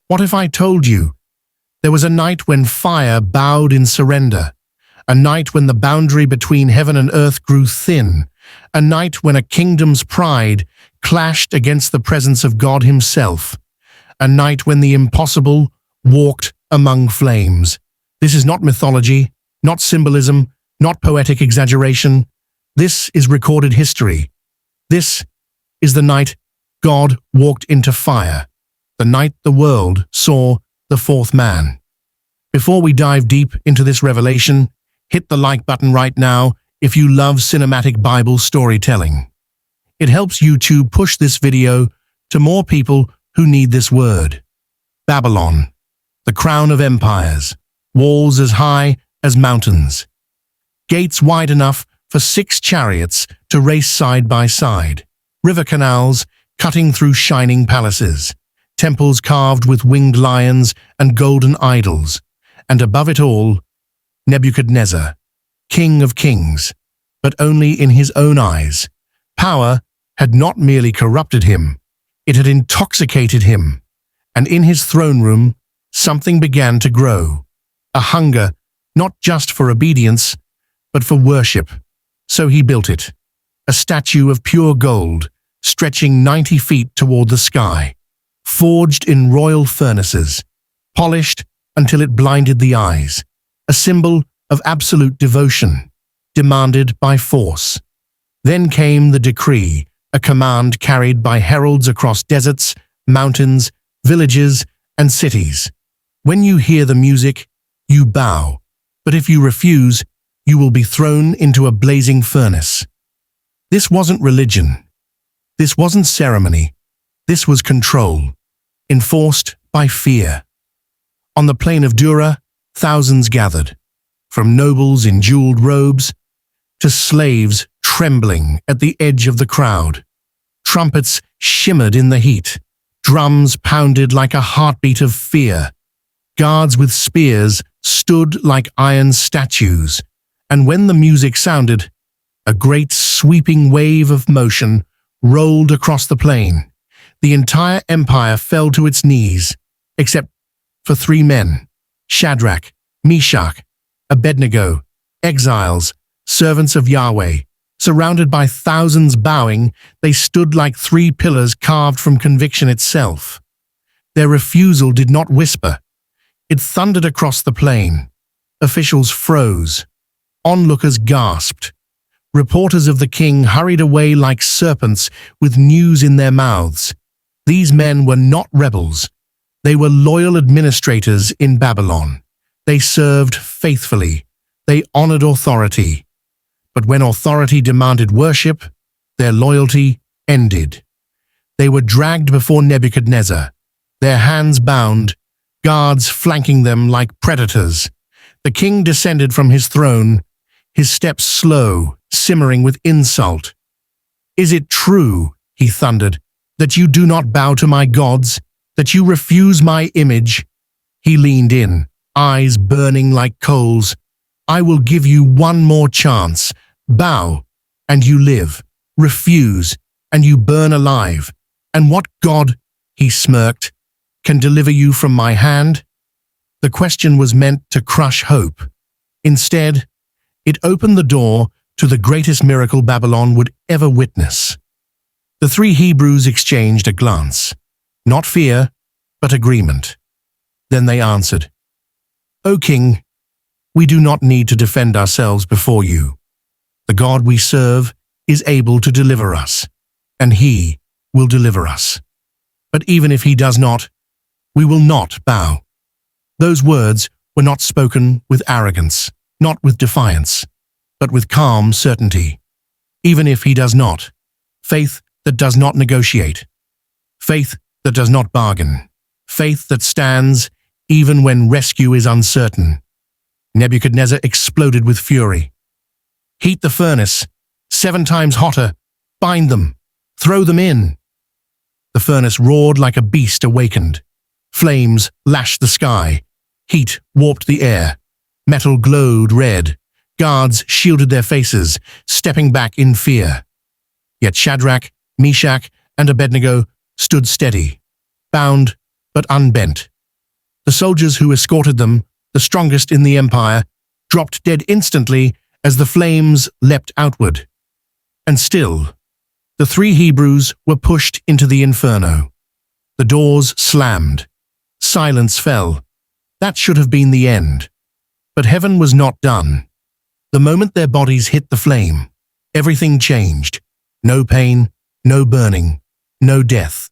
What if I told you there was a night when fire bowed in surrender, a night when the boundary between heaven and earth grew thin, a night when a kingdom's pride clashed against the presence of God himself, a night when the impossible walked among flames? This is not mythology, not symbolism, not poetic exaggeration. This is recorded history. This is the night God walked into fire, the night the world saw the fourth man. Before we dive deep into this revelation, hit the like button right now if you love cinematic Bible storytelling. It helps YouTube push this video to more people who need this word. Babylon, the crown of empires, walls as high as mountains, gates wide enough for 6 chariots to race side by side, river canals cutting through shining palaces, temples carved with winged lions and golden idols, and above it all, Nebuchadnezzar, king of kings, but only in his own eyes. Power had not merely corrupted him, it had intoxicated him, and in his throne room, something began to grow, a hunger not just for obedience, but for worship. So he built it, a statue of pure gold, stretching 90 feet toward the sky, forged in royal furnaces, polished until it blinded the eyes, a symbol of absolute devotion, demanded by force. Then came the decree, a command carried by heralds across deserts, mountains, villages, and cities. When you hear the music, you bow, but if you refuse, you will be thrown into a blazing furnace. This wasn't religion. This wasn't ceremony. This was control, enforced by fear. On the plain of Dura, thousands gathered, from nobles in jeweled robes to slaves trembling at the edge of the crowd. Trumpets shimmered in the heat. Drums pounded like a heartbeat of fear. Guards with spears stood like iron statues. And when the music sounded, a great sweeping wave of motion rolled across the plain. The entire empire fell to its knees, except for 3 men, Shadrach, Meshach, Abednego, exiles, servants of Yahweh. Surrounded by thousands bowing, they stood like 3 pillars carved from conviction itself. Their refusal did not whisper. It thundered across the plain. Officials froze. Onlookers gasped. Reporters of the king hurried away like serpents with news in their mouths. These men were not rebels. They were loyal administrators in Babylon. They served faithfully. They honored authority. But when authority demanded worship, their loyalty ended. They were dragged before Nebuchadnezzar, their hands bound, guards flanking them like predators. The king descended from his throne, his steps slow, simmering with insult. "Is it true," he thundered, "that you do not bow to my gods, that you refuse my image?" He leaned in, eyes burning like coals. "I will give you one more chance. Bow, and you live. Refuse, and you burn alive. And what God," he smirked, "can deliver you from my hand?" The question was meant to crush hope. Instead, it opened the door to the greatest miracle Babylon would ever witness. The 3 Hebrews exchanged a glance, not fear, but agreement. Then they answered, "O King, we do not need to defend ourselves before you. The God we serve is able to deliver us, and he will deliver us. But even if he does not, we will not bow." Those words were not spoken with arrogance, not with defiance, but with calm certainty. Even if he does not, faith that does not negotiate, faith that does not bargain, faith that stands even when rescue is uncertain. Nebuchadnezzar exploded with fury. "Heat the furnace, 7 times hotter, bind them, throw them in." The furnace roared like a beast awakened. Flames lashed the sky, heat warped the air, metal glowed red. Guards shielded their faces, stepping back in fear. Yet Shadrach, Meshach, and Abednego stood steady, bound but unbent. The soldiers who escorted them, the strongest in the empire, dropped dead instantly as the flames leapt outward. And still, the 3 Hebrews were pushed into the inferno. The doors slammed. Silence fell. That should have been the end. But heaven was not done. The moment their bodies hit the flame, everything changed. No pain, no burning, no death.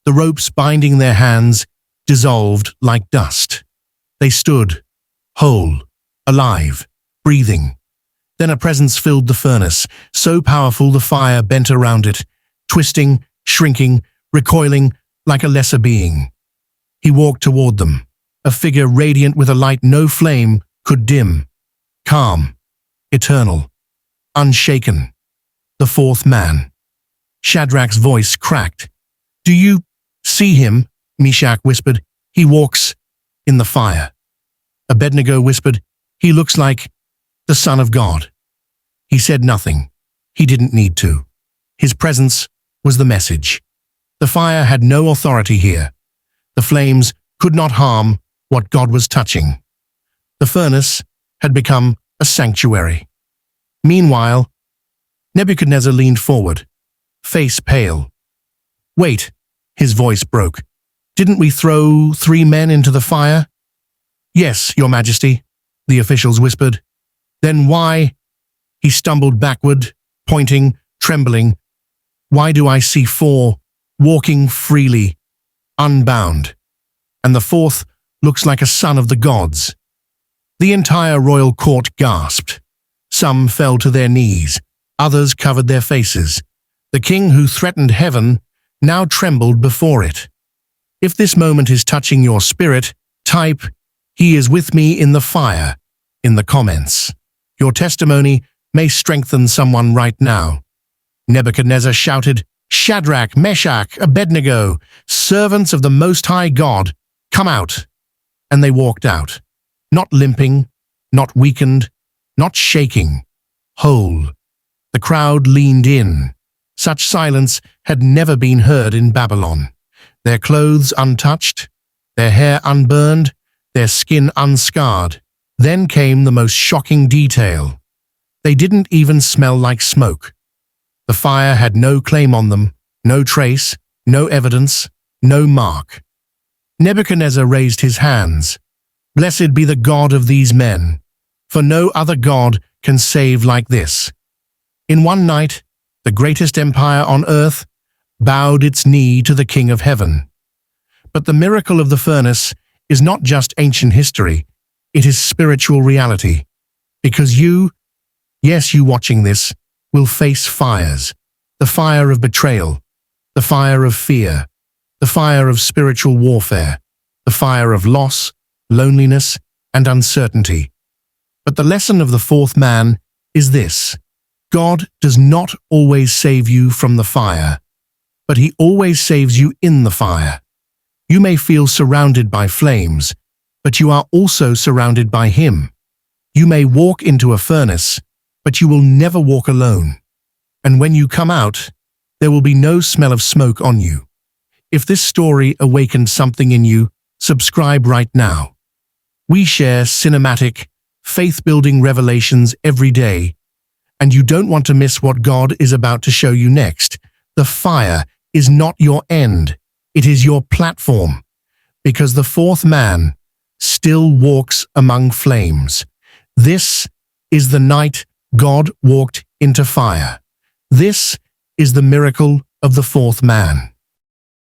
The ropes binding their hands dissolved like dust. They stood, whole, alive, breathing. Then a presence filled the furnace, so powerful the fire bent around it, twisting, shrinking, recoiling like a lesser being. He walked toward them, a figure radiant with a light no flame could dim, calm, eternal, unshaken. The 4th man. Shadrach's voice cracked. "Do you see him?" Meshach whispered. "He walks in the fire." Abednego whispered. "He looks like the Son of God." He said nothing. He didn't need to. His presence was the message. The fire had no authority here. The flames could not harm what God was touching. The furnace had become a sanctuary. Meanwhile, Nebuchadnezzar leaned forward, face pale. "Wait," his voice broke. "Didn't we throw 3 men into the fire?" "Yes, Your Majesty," the officials whispered. "Then why?" He stumbled backward, pointing, trembling. "Why do I see 4 walking freely, unbound? And the 4th looks like a son of the gods." The entire royal court gasped. Some fell to their knees. Others covered their faces. The king who threatened heaven now trembled before it. If this moment is touching your spirit, type, "He is with me in the fire," in the comments. Your testimony may strengthen someone right now. Nebuchadnezzar shouted, "Shadrach, Meshach, Abednego, servants of the Most High God, come out." And they walked out, not limping, not weakened, not shaking, whole. The crowd leaned in. Such silence had never been heard in Babylon. Their clothes untouched, their hair unburned, their skin unscarred. Then came the most shocking detail. They didn't even smell like smoke. The fire had no claim on them, no trace, no evidence, no mark. Nebuchadnezzar raised his hands. "Blessed be the God of these men, for no other God can save like this." In one night, the greatest empire on earth bowed its knee to the King of Heaven. But the miracle of the furnace is not just ancient history, it is spiritual reality. Because you, yes, you watching this, will face fires. The fire of betrayal, the fire of fear, the fire of spiritual warfare, the fire of loss, loneliness, and uncertainty. But the lesson of the 4th man is this: God does not always save you from the fire, but He always saves you in the fire. You may feel surrounded by flames, but you are also surrounded by Him. You may walk into a furnace, but you will never walk alone. And when you come out, there will be no smell of smoke on you. If this story awakened something in you, subscribe right now. We share cinematic, faith-building revelations every day, and you don't want to miss what God is about to show you next. The fire is not your end, it is your platform, because the 4th man still walks among flames. This is the night God walked into fire. This is the miracle of the 4th man.